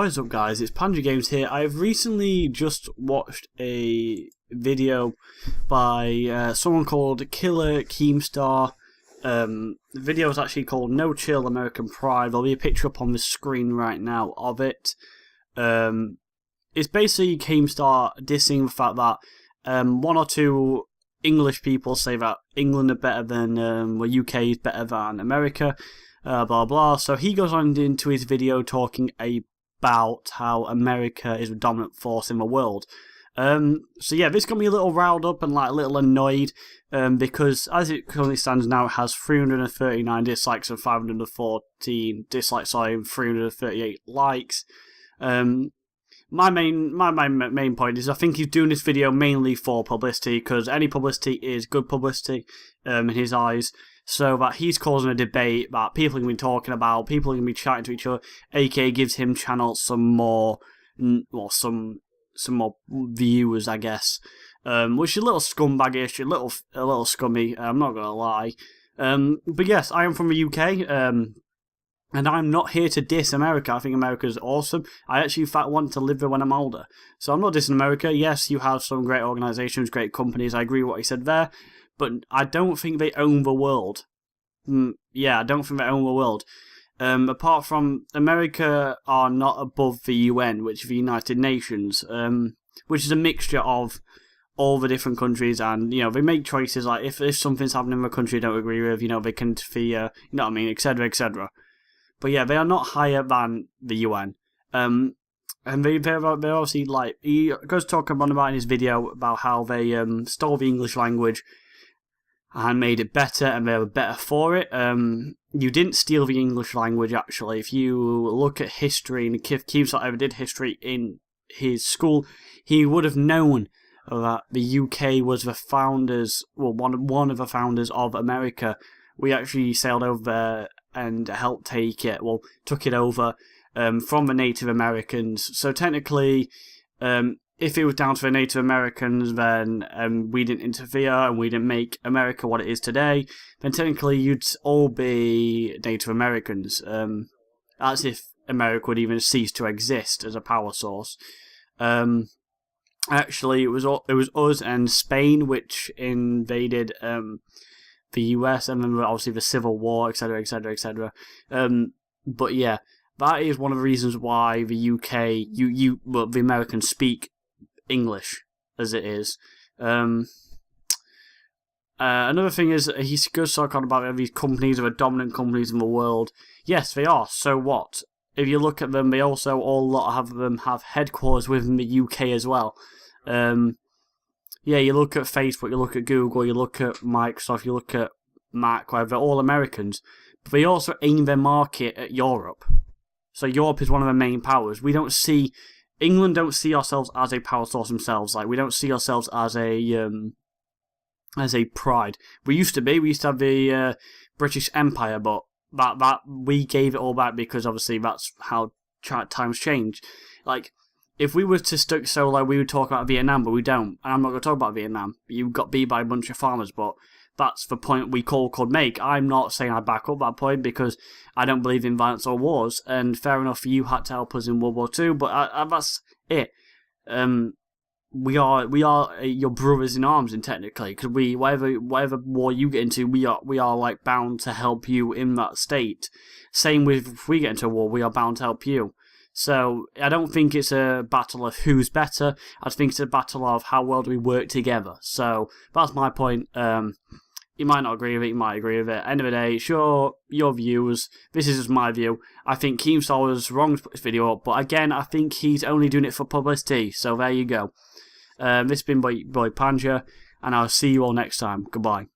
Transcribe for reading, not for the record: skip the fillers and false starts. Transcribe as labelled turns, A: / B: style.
A: What is up, guys? It's PanjaGames here. I've recently just watched a video by someone called KeemStar. The video is actually called No Chill American Pride. There'll be a picture up on the screen right now of it. It's basically KeemStar dissing the fact that one or two English people say that England are better than, UK is better than America. Blah blah. So he goes on into his video talking about how America is the dominant force in the world. So yeah, this got me a little riled up and like a little annoyed, because as it currently stands now, it has 339 dislikes and 514 dislikes, sorry, and 338 likes. My main point is I think he's doing this video mainly for publicity, because any publicity is good publicity in his eyes. So that he's causing a debate that people are going to be talking about, people are going to be chatting to each other, aka gives him channel some more viewers, I guess. Which is a little scumbaggish, a little scummy, I'm not going to lie. But yes, I am from the UK, and I'm not here to diss America. I think America is awesome. I actually, in fact, want to live there when I'm older. So I'm not dissing America. Yes, you have some great organisations, great companies. I agree with what he said there. But I don't think they own the world. Yeah, I don't think they own the world. Apart from America are not above the UN, which is the United Nations, which is a mixture of all the different countries, and they make choices like if something's happening in a country they don't agree with, they can interfere, etc., etc. But yeah, they are not higher than the UN. And they're obviously like, he goes talking about in his video about how they stole the English language and made it better, and they were better for it. You didn't steal the English language, actually. If you look at history, and if KeemStar ever did history in his school, he would have known that the UK was the founders, well, one of the founders of America. We actually sailed over there and helped took it over from the Native Americans. So technically, if it was down to the Native Americans, then we didn't interfere and we didn't make America what it is today, then technically you'd all be Native Americans, as if America would even cease to exist as a power source. Actually, it was us and Spain which invaded the US, and then obviously the Civil War, etc., etc., etc. But yeah, that is one of the reasons why the UK, the Americans speak English as it is. Another thing is he goes talk on about these companies are the dominant companies in the world. Yes, they are. So what? If you look at them, they also have headquarters within the UK as well. Yeah, you look at Facebook, you look at Google, you look at Microsoft, you look at Mac, whatever. They're all Americans, but they also aim their market at Europe. So Europe is one of the main powers. England don't see ourselves as a power source themselves. Like, we don't see ourselves as a pride. We used to have the British Empire, but that we gave it all back because obviously that's how times change. Like, if we were to stick we would talk about Vietnam, but we don't. And I'm not going to talk about Vietnam. You got beat by a bunch of farmers, but that's the point we could make. I'm not saying I back up that point because I don't believe in violence or wars. And fair enough, you had to help us in World War II, but that's it. We are your brothers in arms, and technically, because whatever war you get into, we are like bound to help you in that state. Same with if we get into a war, we are bound to help you. So I don't think it's a battle of who's better. I think it's a battle of how well do we work together. So that's my point. You might not agree with it, you might agree with it. End of the day, sure, your views. This is just my view. I think KeemStar was wrong to put this video up, but again, I think he's only doing it for publicity. So there you go. This has been boy Panja, and I'll see you all next time. Goodbye.